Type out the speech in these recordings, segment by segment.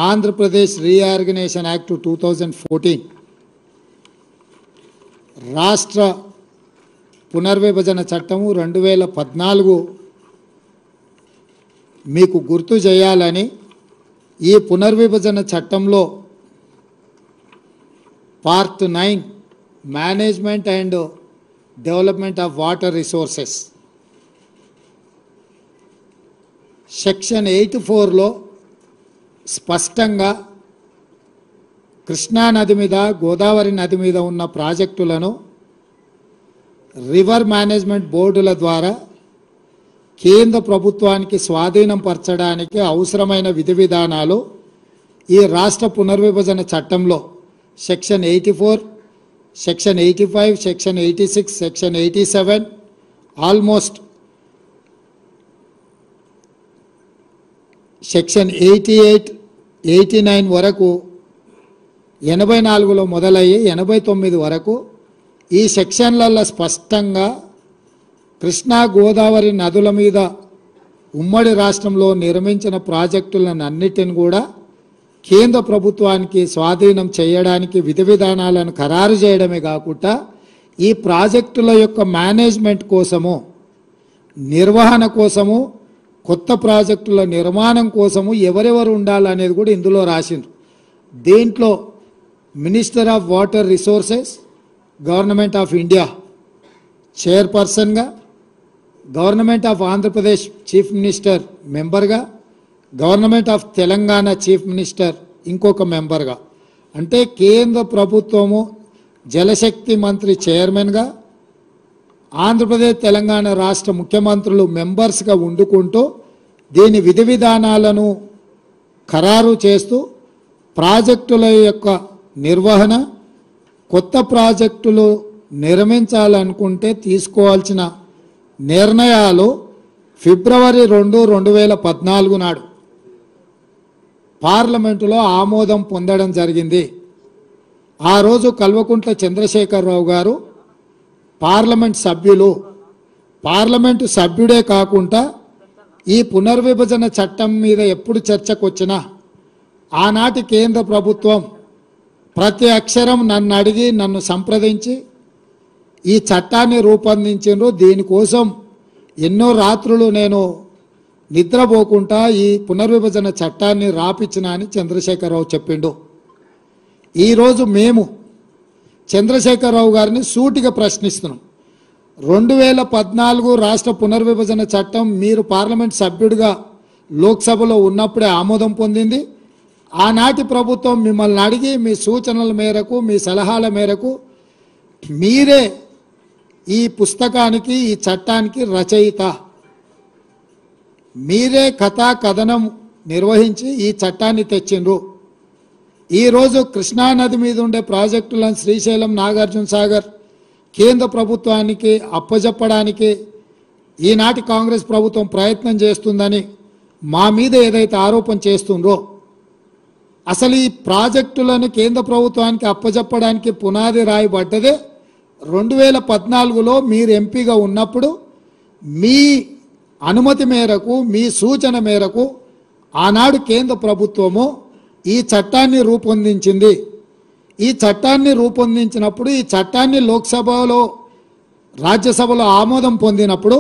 Andhra Pradesh reorganisation act 2014 రాష్ట్ర పునర్విభజన చట్టము 2014 మీకు గుర్తు చేయాలని ఈ పునర్విభజన చట్టంలో part 9 management and development of water resources section 84లో స్పష్టంగా కృష్ణా నది మీద గోదావరి నది మీద ఉన్న ప్రాజెక్టులను రివర్ మేనేజ్మెంట్ బోర్డుల ద్వారా కేంద్ర ప్రభుత్వానికి స్వాధీనం పరచడానికి అవసరమైన విధి విధానాలు ఈ రాష్ట్ర పునర్విభజన చట్టంలో section 84, section 85, section 86, section 87 almost section 88, 89 వరకు 84లో మొదలయ్యి 89 వరకు ఈ సెక్షన్లలో స్పష్టంగా కృష్ణా గోదావరి నదుల మీద ఉమ్మడి రాష్ట్రంలో నిర్మించిన ప్రాజెక్టులను అన్నిటిని కూడా కేంద్ర ప్రభుత్వానికి స్వాధీనం చేయడానికి విధి విధానాలను ఖరారు చేయడమే కాకుండా ఈ ప్రాజెక్టుల యొక్క మేనేజ్మెంట్ కోసము, నిర్వహణ కోసము, కొత్త ప్రాజెక్టుల నిర్మాణం కోసము ఎవరెవరు ఉండాలనేది కూడా ఇందులో రాసిండ్రు. దీంట్లో minister of water resources government of India చైర్పర్సన్గా, government of Andhra Pradesh chief minister మెంబర్గా, government of Telangana chief minister ఇంకొక మెంబర్గా, అంటే కేంద్ర ప్రభుత్వము జలశక్తి మంత్రి చైర్మన్గా, ఆంధ్రప్రదేశ్ తెలంగాణ రాష్ట్ర ముఖ్యమంత్రులు మెంబర్స్గా వండుకుంటూ దీని విధి విధానాలను ఖరారు చేస్తూ ప్రాజెక్టుల యొక్క నిర్వహణ, కొత్త ప్రాజెక్టులు నిర్మించాలనుకుంటే తీసుకోవాల్సిన నిర్ణయాలు ఫిబ్రవరి 2, 2014 నాడు పార్లమెంటులో ఆమోదం పొందడం జరిగింది. ఆ రోజు కల్వకుంట్ల చంద్రశేఖరరావు గారు పార్లమెంటు సభ్యుడే కాకుండా ఈ పునర్విభజన చట్టం మీద ఎప్పుడు చర్చకు వచ్చినా ఆనాటి కేంద్ర ప్రభుత్వం ప్రతి అక్షరం నన్ను అడిగి, నన్ను సంప్రదించి ఈ చట్టాన్ని రూపొందించారు. దీనికోసం ఎన్నో రాత్రులు నేను నిద్రపోకుండా ఈ పునర్విభజన చట్టాన్ని రాపించిన అని చంద్రశేఖరరావు చెప్పిండు. ఈరోజు మేము చంద్రశేఖరరావు గారిని సూటిగా ప్రశ్నిస్తున్నాం. 2014 రాష్ట్ర పునర్విభజన చట్టం మీరు పార్లమెంట్ సభ్యుడిగా లోక్సభలో ఉన్నప్పుడే ఆమోదం పొందింది. ఆనాటి ప్రభుత్వం మిమ్మల్ని అడిగి మీ సూచనల మేరకు, మీ సలహాల మేరకు మీరే ఈ పుస్తకానికి, ఈ చట్టానికి రచయిత, మీరే కథా కథనం నిర్వహించి ఈ చట్టాన్ని తెచ్చిండ్రు. ఈరోజు కృష్ణానది మీద ఉండే ప్రాజెక్టులను శ్రీశైలం, నాగార్జున సాగర్ కేంద్ర ప్రభుత్వానికి అప్పజెప్పడానికి ఈనాటి కాంగ్రెస్ ప్రభుత్వం ప్రయత్నం చేస్తుందని మా మీద ఏదైతే ఆరోపణ చేస్తుండ్రో, అసలు ఈ ప్రాజెక్టులను కేంద్ర ప్రభుత్వానికి అప్పజెప్పడానికి పునాది రాయబడ్డదే 2014లో మీరు ఎంపీగా ఉన్నప్పుడు మీ అనుమతి మేరకు, మీ సూచన మేరకు ఆనాడు కేంద్ర ప్రభుత్వము ఈ చట్టాన్ని రూపొందించింది. ఈ చట్టాన్ని రూపొందించినప్పుడు ఈ చట్టాన్ని లోక్సభలో, రాజ్యసభలో ఆమోదం పొందినప్పుడు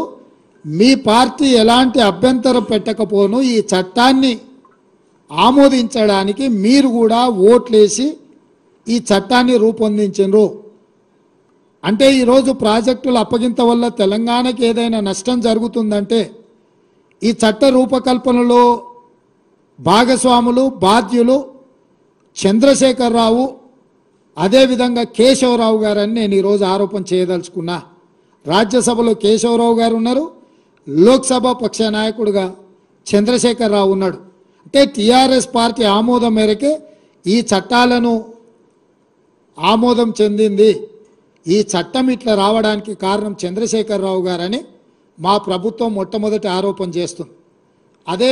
మీ పార్టీ ఎలాంటి అభ్యంతరం పెట్టకపోను ఈ చట్టాన్ని ఆమోదించడానికి మీరు కూడా ఓట్లేసి ఈ చట్టాన్ని రూపొందించారు. అంటే ఈరోజు ప్రాజెక్టుల అప్పగింత వల్ల తెలంగాణకి ఏదైనా నష్టం జరుగుతుందంటే ఈ చట్ట రూపకల్పనలో భాగస్వాములు, బాధ్యులు చంద్రశేఖరరావు, అదేవిధంగా కేశవరావు గారని నేను ఈరోజు ఆరోపణ చేయదలుచుకున్నా. రాజ్యసభలో కేశవరావు గారు ఉన్నారు, లోక్సభ పక్ష నాయకుడిగా చంద్రశేఖరరావు ఉన్నాడు. అంటే టీఆర్ఎస్ పార్టీ ఆమోదం మేరకే ఈ చట్టాలను ఆమోదం చెందింది. ఈ చట్టం ఇట్లా రావడానికి కారణం చంద్రశేఖరరావు గారని మా ప్రభుత్వం మొట్టమొదటి ఆరోపణ చేస్తుంది. అదే